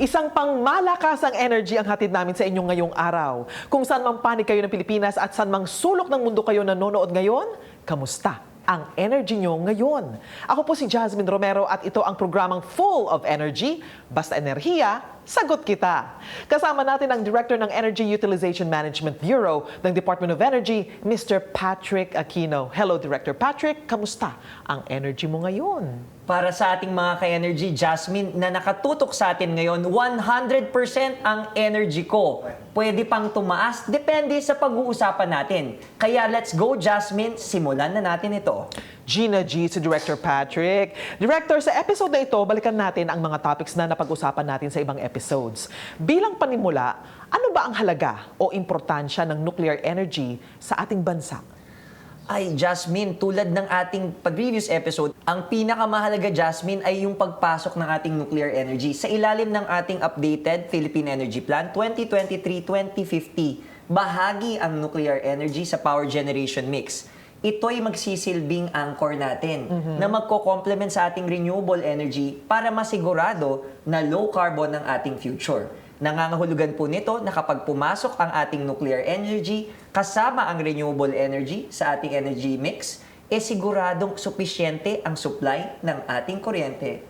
Isang pangmalakasang energy ang hatid namin sa inyo ngayong araw. Kung saan mang panig kayo ng Pilipinas at saan mang sulok ng mundo kayo nanonood ngayon, kamusta ang energy nyo ngayon? Ako po si Jasmine Romero at ito ang programang Full of Energy. Basta enerhiya, sagot kita. Kasama natin ang Director ng Energy Utilization Management Bureau ng Department of Energy, Mr. Patrick Aquino. Hello, Director Patrick. Kamusta ang energy mo ngayon? Para sa ating mga ka-energy, Jasmine, na nakatutok sa atin ngayon, 100% ang energy ko. Pwede pang tumaas, depende sa pag-uusapan natin. Kaya let's go, Jasmine, simulan na natin ito. Gina G si Director Patrick. Director, sa episode na ito, balikan natin ang mga topics na napag-usapan natin sa ibang episodes. Bilang panimula, ano ba ang halaga o importansya ng nuclear energy sa ating bansa? Ay, Jasmine, tulad ng ating previous episode, ang pinakamahalaga, Jasmine, ay yung pagpasok ng ating nuclear energy sa ilalim ng ating updated Philippine Energy Plan 2023-2050. Bahagi ang nuclear energy sa power generation mix. Ito'y magsisilbing anchor natin na magko-complement sa ating renewable energy para masigurado na low carbon ang ating future. Nangangahulugan po nito na kapag pumasok ang ating nuclear energy kasama ang renewable energy sa ating energy mix, siguradong supisyente ang supply ng ating kuryente.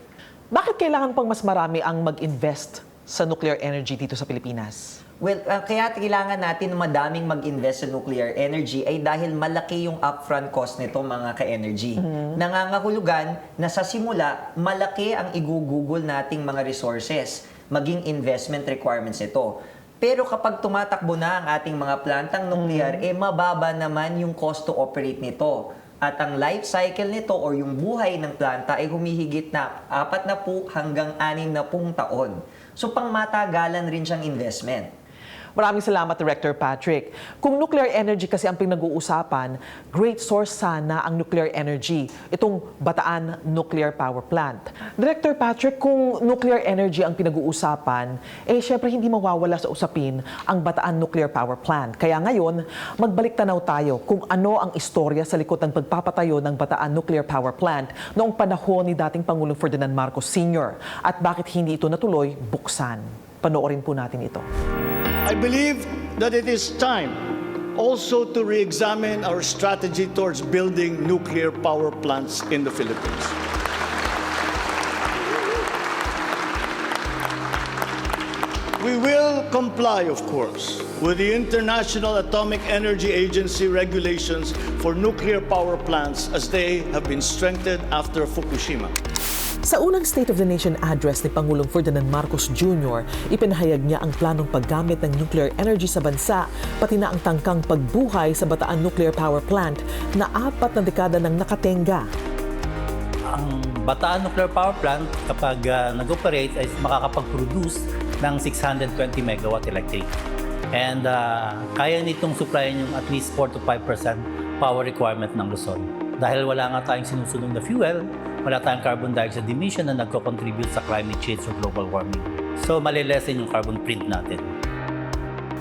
Bakit kailangan pang mas marami ang mag-invest sa nuclear energy dito sa Pilipinas? Well, kaya kailangan natin madaming mag-invest sa nuclear energy ay dahil malaki yung upfront cost nito, mga ka-energy. Nangangahulugan na sa simula, malaki ang igugugol nating mga resources, maging investment requirements ito. Pero kapag tumatakbo na ang ating mga plantang nuclear, mababa naman yung cost to operate nito. At ang life cycle nito or yung buhay ng planta ay humihigit na 40 hanggang 60 taon. So pangmatagalan rin siyang investment. Maraming salamat, Director Patrick. Kung nuclear energy kasi ang pinag-uusapan, great source sana ang nuclear energy, itong Bataan Nuclear Power Plant. Director Patrick, kung nuclear energy ang pinag-uusapan, syempre hindi mawawala sa usapin ang Bataan Nuclear Power Plant. Kaya ngayon, magbalik tanaw tayo kung ano ang istorya sa likod ng pagpapatayo ng Bataan Nuclear Power Plant noong panahon ni dating Pangulong Ferdinand Marcos Sr. at bakit hindi ito natuloy buksan. Panoorin po natin ito. I believe that it is time also to re-examine our strategy towards building nuclear power plants in the Philippines. We will comply, of course, with the International Atomic Energy Agency regulations for nuclear power plants as they have been strengthened after Fukushima. Sa unang State of the Nation address ni Pangulong Ferdinand Marcos Jr., ipinahayag niya ang planong paggamit ng nuclear energy sa bansa, pati na ang tangkang pagbuhay sa Bataan Nuclear Power Plant na 4 na dekada nang nakatenga. Ang Bataan Nuclear Power Plant, kapag nag-operate, ay makakapag-produce ng 620 megawatt electric. And kaya nitong supplyan yung at least 4 to 5% power requirement ng Luzon. Dahil wala nga tayong sinusunod na fuel, wala tayong carbon dioxide emission na nagko-contribute sa climate change o global warming. So, malilesen yung carbon print natin.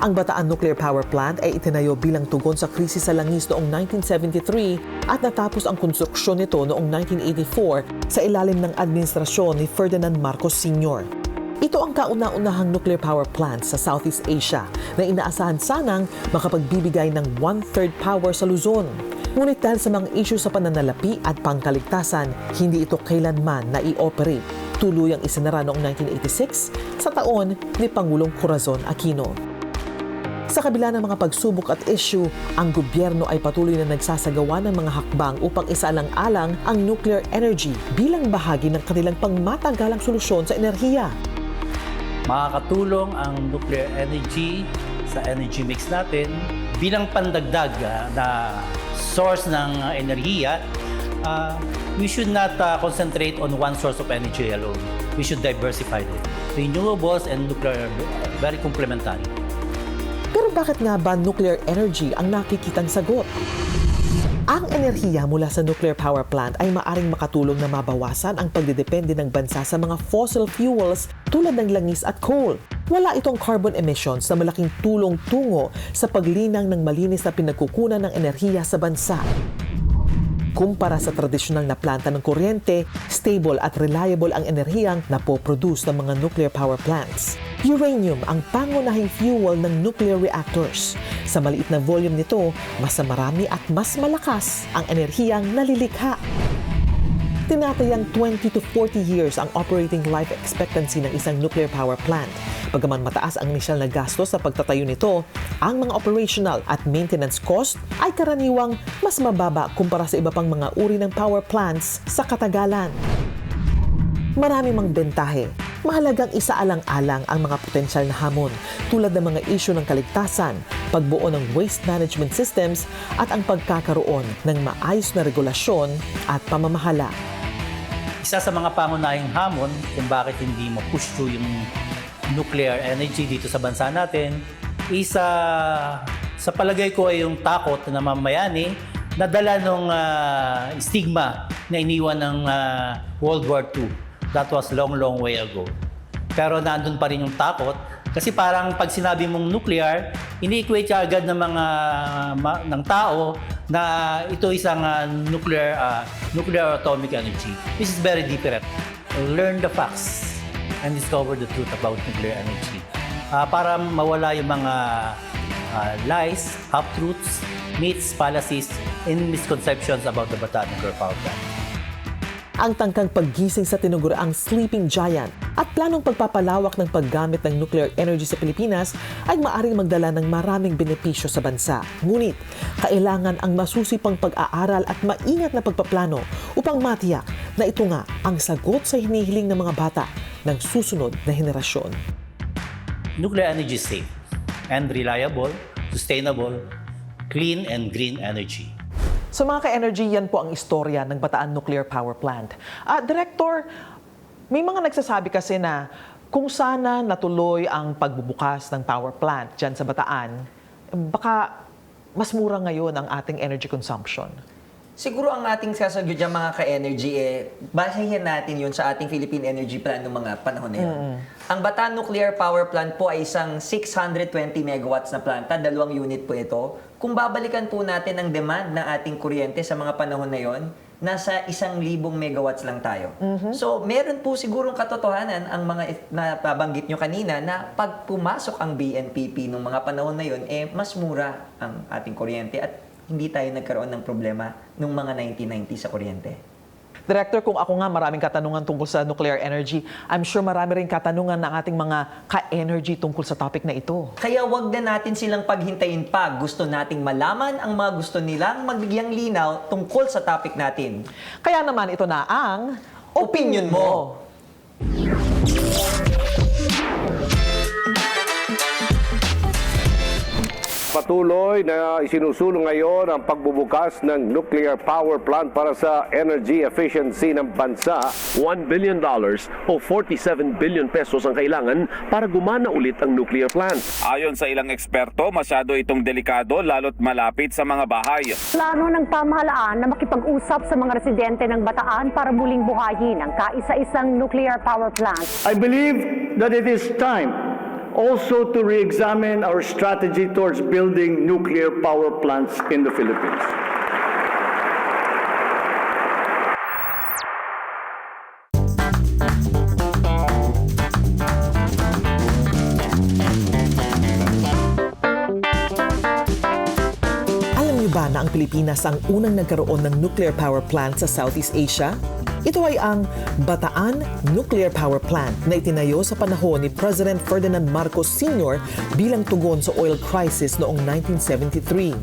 Ang Bataan Nuclear Power Plant ay itinayo bilang tugon sa krisis sa langis noong 1973 at natapos ang konstruksyon nito noong 1984 sa ilalim ng administrasyon ni Ferdinand Marcos Sr. Ito ang kauna-unahang nuclear power plant sa Southeast Asia na inaasahan sanang makapagbibigay ng 1/3 power sa Luzon. Ngunit dahil sa mga issue sa pananalapi at pangkaligtasan, hindi ito kailanman na-i-operate. Tuluyang isinara noong 1986 sa taon ni Pangulong Corazon Aquino. Sa kabila ng mga pagsubok at issue, ang gobyerno ay patuloy na nagsasagawa ng mga hakbang upang isaalang-alang ang nuclear energy bilang bahagi ng kanilang pangmatagalang solusyon sa enerhiya. Makakatulong ang nuclear energy sa energy mix natin bilang pandagdag na source ng enerhiya. We should not concentrate on one source of energy alone. We should diversify it. Renewables and nuclear are very complementary. Pero bakit nga ba nuclear energy ang nakikitang sagot? Ang enerhiya mula sa nuclear power plant ay maaring makatulong na mabawasan ang pagdedepende ng bansa sa mga fossil fuels tulad ng langis at coal. Wala itong carbon emissions na malaking tulong tungo sa paglinang ng malinis na pinagkukunan ng enerhiya sa bansa. Kumpara sa tradisyonal na planta ng kuryente, stable at reliable ang enerhiyang napoproduce ng mga nuclear power plants. Uranium ang pangunahing fuel ng nuclear reactors. Sa maliit na volume nito, mas marami at mas malakas ang enerhiyang nalilikha. Tinatayang 20 to 40 years ang operating life expectancy ng isang nuclear power plant. Bagaman mataas ang inisyal na gastos sa pagtatayo nito, ang mga operational at maintenance cost ay karaniwang mas mababa kumpara sa iba pang mga uri ng power plants sa katagalan. Marami mang bentahe. Mahalagang isaalang-alang ang mga potensyal na hamon tulad ng mga isyu ng kaligtasan, pagbuo ng waste management systems at ang pagkakaroon ng maayos na regulasyon at pamamahala. Isa sa mga pangunahing hamon kung bakit hindi mo push through yung nuclear energy dito sa bansa natin, isa sa palagay ko ay yung takot na mamayani na dala ng stigma na iniwan ng World War II. That was long way ago. Pero nandun pa rin yung takot kasi parang pag sinabi mong nuclear, ini-equate agad ng ng tao na ito isang nuclear atomic energy. This is very different. Learn the facts and discover the truth about nuclear energy. Para mawala yung mga lies, half-truths, myths, fallacies, and misconceptions about the Bataan Nuclear Power Plant. Ang tangkang paggising sa tinaguriang sleeping giant at planong pagpapalawak ng paggamit ng nuclear energy sa Pilipinas ay maaaring magdala ng maraming benepisyo sa bansa. Ngunit, kailangan ang masusipang pag-aaral at maingat na pagpaplano upang matiyak na ito nga ang sagot sa hinihiling ng mga bata ng susunod na henerasyon. Nuclear energy is safe and reliable, sustainable, clean and green energy. So mga ka-energy, yan po ang istorya ng Bataan Nuclear Power Plant. Director, may mga nagsasabi kasi na kung sana natuloy ang pagbubukas ng power plant dyan sa Bataan, baka mas mura ngayon ang ating energy consumption. Siguro ang ating sasagot dyan mga ka-energy basahin natin yun sa ating Philippine Energy Plan noong mga panahon na yun. Ang Bataan Nuclear Power Plant po ay isang 620 megawatts na planta, 2 unit po ito. Kung babalikan po natin ang demand ng ating kuryente sa mga panahon na yon, nasa 1,000 megawatts lang tayo. So, meron po sigurong katotohanan ang mga nabanggit nyo kanina na pag pumasok ang BNPP nung mga panahon na yon, mas mura ang ating kuryente at hindi tayo nagkaroon ng problema nung mga 1990 sa kuryente. Director, kung ako nga maraming katanungan tungkol sa nuclear energy, I'm sure marami rin katanungan ng ating mga ka-energy tungkol sa topic na ito. Kaya wag na natin silang paghintayin pa. Gusto nating malaman ang mga gusto nilang magbigyang linaw tungkol sa topic natin. Kaya naman ito na ang Opinion Mo. Patuloy na isinusulong ngayon ang pagbubukas ng nuclear power plant para sa energy efficiency ng bansa. $1 billion o 47 billion pesos ang kailangan para gumana ulit ang nuclear plant. Ayon sa ilang eksperto, masyado itong delikado lalo't malapit sa mga bahay. Plano ng pamahalaan na makipag-usap sa mga residente ng Bataan para muling buhayin ang kaisa-isang nuclear power plant. I believe that it is time also to re-examine our strategy towards building nuclear power plants in the Philippines. Alam niyo ba na ang Pilipinas ang unang nagkaroon ng nuclear power plant sa Southeast Asia? Ito ay ang Bataan Nuclear Power Plant na itinayo sa panahon ni President Ferdinand Marcos Sr. bilang tugon sa oil crisis noong 1973.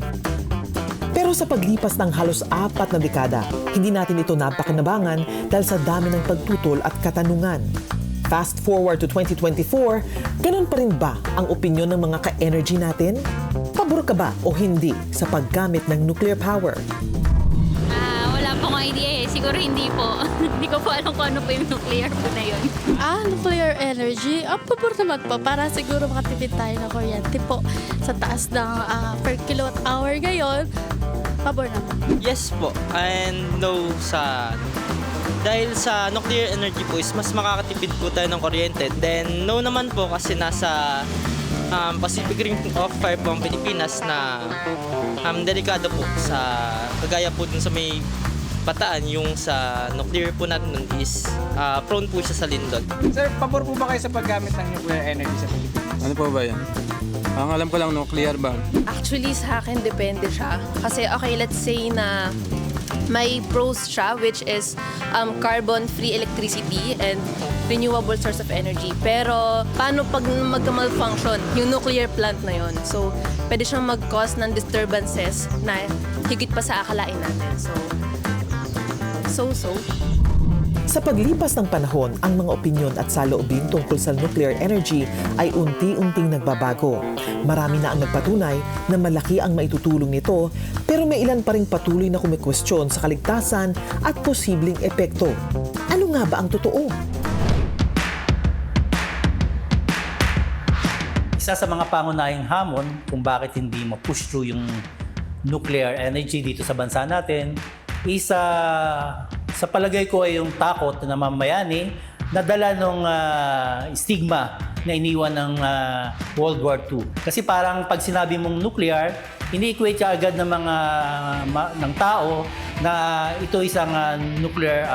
Pero sa paglipas ng halos 4 na dekada, hindi natin ito napakinabangan dahil sa dami ng pagtutol at katanungan. Fast forward to 2024, ganun pa rin ba ang opinyon ng mga ka-energy natin? Pabor ka ba o hindi sa paggamit ng nuclear power? Wala po akong idea siguro hindi po. Hindi ko po alam kung ano po yung nuclear po na yun. Nuclear energy, pabor naman po para siguro makatipid tayo ng kuryente po sa taas ng per kilowatt hour ngayon. Pabor naman. Yes po, and no sa... Dahil sa nuclear energy po is mas makakatipid po tayo ng kuryente. Then no naman po kasi nasa Pacific Ring of Fire po ang Pilipinas na delikado po sa kagaya po dun sa may Bataan, yung sa nuclear po natin nun is prone po siya sa lindol. Sir, pabor po ba kayo sa paggamit ng nuclear energy sa Pilipinas? Ano po ba yan? Ang alam ko lang, nuclear ba? Actually, sa akin, depende siya. Kasi, okay, let's say na may pros siya, which is carbon-free electricity and renewable source of energy. Pero, paano pag magka-malfunction yung nuclear plant na yon? So, pwede siyang mag-cause ng disturbances na higit pa sa akalain natin. So. Sa paglipas ng panahon, ang mga opinyon at saloobin tungkol sa nuclear energy ay unti-unting nagbabago. Marami na ang nagpatunay na malaki ang maitutulong nito, pero may ilan pa ring patuloy na kumikwestiyon sa kaligtasan at posibleng epekto. Ano nga ba ang totoo? Isa sa mga pangunahing hamon kung bakit hindi ma-push through yung nuclear energy dito sa bansa natin, isa sa palagay ko ay yung takot na mamayani na dala ng stigma na iniwan ng World War II. Kasi parang pag sinabi mong nuclear, ini-equate ka agad ng ng tao na ito isang nuclear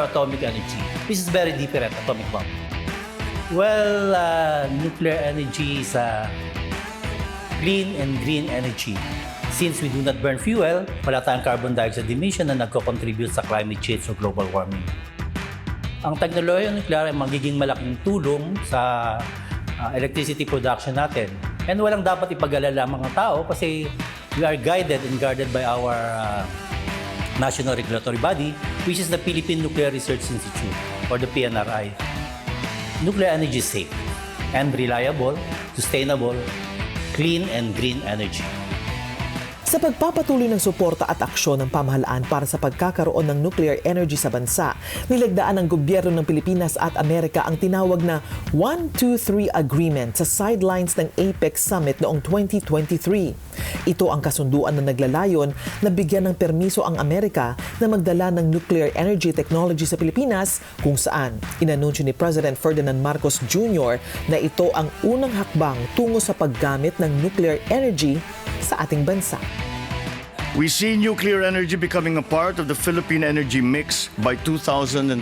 atomic energy. This is very different, atomic bomb. Well, nuclear energy is clean and green energy. Since we do not burn fuel, wala tayong carbon dioxide emission na nagko-contribute sa climate change o global warming. Ang teknolohiya nuclear ay magiging malaking tulong sa electricity production natin. And walang dapat ipag-alala ang mga tao kasi we are guided and guarded by our national regulatory body, which is the Philippine Nuclear Research Institute or the PNRI. Nuclear energy is safe and reliable, sustainable, clean and green energy. Sa pagpapatuloy ng suporta at aksyon ng pamahalaan para sa pagkakaroon ng nuclear energy sa bansa, nilagdaan ng gobyerno ng Pilipinas at Amerika ang tinawag na 1-2-3 Agreement sa sidelines ng APEC Summit noong 2023. Ito ang kasunduan na naglalayon na bigyan ng permiso ang Amerika na magdala ng nuclear energy technology sa Pilipinas, kung saan inanunsyo ni President Ferdinand Marcos Jr. na ito ang unang hakbang tungo sa paggamit ng nuclear energy sa ating bansa. We see nuclear energy becoming a part of the Philippine energy mix by 2032.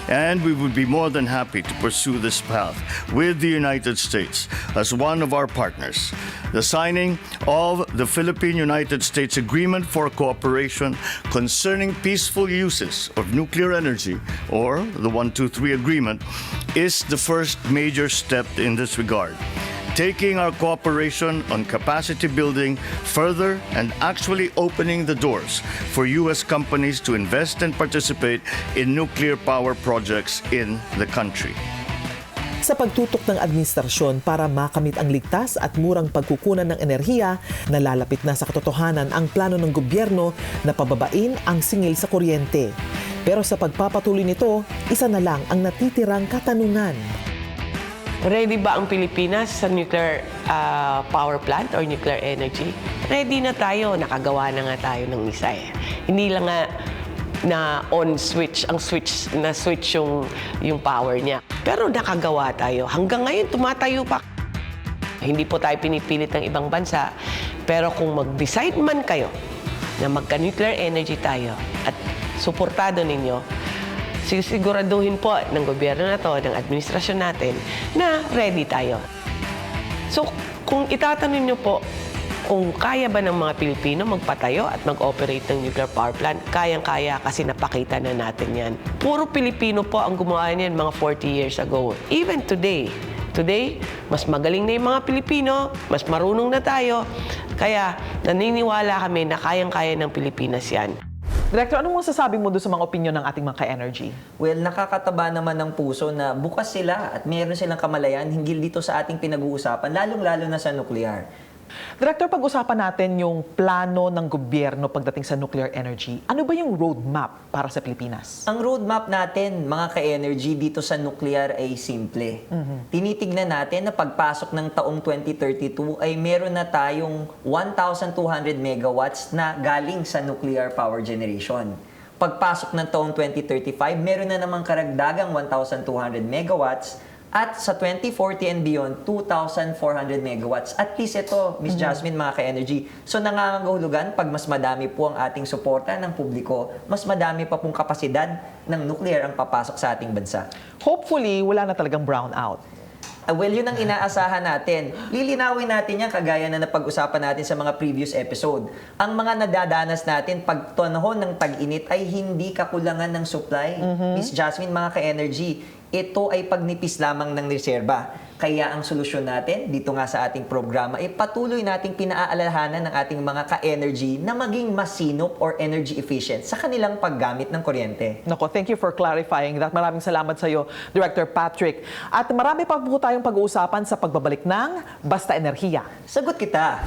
And we would be more than happy to pursue this path with the United States as one of our partners. The signing of the Philippine-United States Agreement for Cooperation concerning peaceful uses of nuclear energy, or the 1-2-3 Agreement, is the first major step in this regard, taking our cooperation on capacity building further and actually opening the doors for U.S. companies to invest and participate in nuclear power projects in the country. Sa pagtutok ng administrasyon para makamit ang ligtas at murang pagkukunan ng enerhiya, nalalapit na sa katotohanan ang plano ng gobyerno na pababain ang singil sa kuryente. Pero sa pagpapatuloy nito, isa na lang ang natitirang katanungan. Ready ba ang Pilipinas sa nuclear power plant or nuclear energy? Ready na tayo. Nakagawa na nga tayo ng isa eh. Hindi lang nga na on switch, switch yung power niya. Pero nakagawa tayo. Hanggang ngayon, tumatayo pa. Hindi po tayo pinipilit ng ibang bansa. Pero kung mag-decide man kayo na magka-nuclear energy tayo at suportado ninyo, sisiguraduhin po ng gobyerno na to, ng administrasyon natin, na ready tayo. So, kung itatanong nyo po, kung kaya ba ng mga Pilipino magpatayo at mag-operate ng nuclear power plant, kayang-kaya kasi napakita na natin yan. Puro Pilipino po ang gumawa niyan mga 40 years ago. Even today, mas magaling na yung mga Pilipino, mas marunong na tayo, kaya naniniwala kami na kayang-kaya ng Pilipinas yan. Director, anong masasabi mo doon sa mga opinyon ng ating mga ka-energy? Well, nakakataba naman ng puso na bukas sila at meron silang kamalayan hinggil dito sa ating pinag-uusapan, lalong-lalo na sa nuclear. Director, pag-usapan natin yung plano ng gobyerno pagdating sa nuclear energy. Ano ba yung roadmap para sa Pilipinas? Ang roadmap natin, mga ka-energy, dito sa nuclear ay simple. Tinitignan natin na pagpasok ng taong 2032 ay meron na tayong 1,200 megawatts na galing sa nuclear power generation. Pagpasok ng taong 2035, meron na namang karagdagang 1,200 megawatts At sa 2040 and beyond, 2,400 megawatts. At least ito, Miss Jasmine, mga ka-energy. So nangangahulugan, pag mas madami po ang ating suporta ng publiko, mas madami pa pong kapasidad ng nuclear ang papasok sa ating bansa. Hopefully, wala na talagang brownout. Well, yun ang inaasahan natin. Lilinawin natin yan kagaya na napag-usapan natin sa mga previous episode. Ang mga nadadanas natin pag panahon ng tag-init ay hindi kakulangan ng supply. Miss Jasmine, mga ka-energy, ito ay pagnipis lamang ng reserba. Kaya ang solusyon natin dito nga sa ating programa ay patuloy nating pinaalalahanan ng ating mga ka-energy na maging masinop or energy efficient sa kanilang paggamit ng kuryente. Nako, thank you for clarifying that. Maraming salamat sa iyo, Director Patrick. At marami pa po tayong pag-uusapan sa pagbabalik ng Basta Enerhiya. Sagot kita!